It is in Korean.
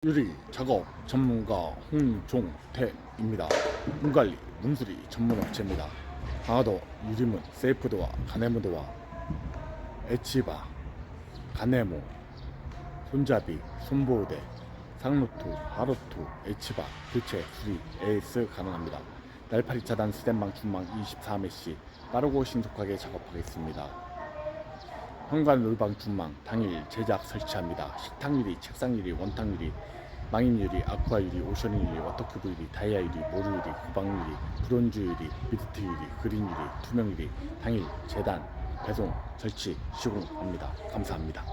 유리 작업 전문가 홍종태입니다. 문관리, 문수리 전문업체입니다. 강화도 유리문, 세이프도어, 가네모도어, 에치바, 가네모, 손잡이, 손보호대, 상루투, 하루투, 에치바, 교체, 수리, AS 가능합니다. 날파리 차단, 스텐방, 중망 24메시 빠르고 신속하게 작업하겠습니다. 현관 놀방 중망 당일 제작 설치합니다. 식탁 유리, 책상 유리, 원탁 유리, 망인 유리, 아쿠아 유리, 오션 유리, 워터큐브 유리, 다이아 유리, 모루 유리, 구방 유리, 브론즈 유리, 미드트 유리, 그린 유리, 투명 유리 당일 재단, 배송, 설치, 시공합니다. 감사합니다.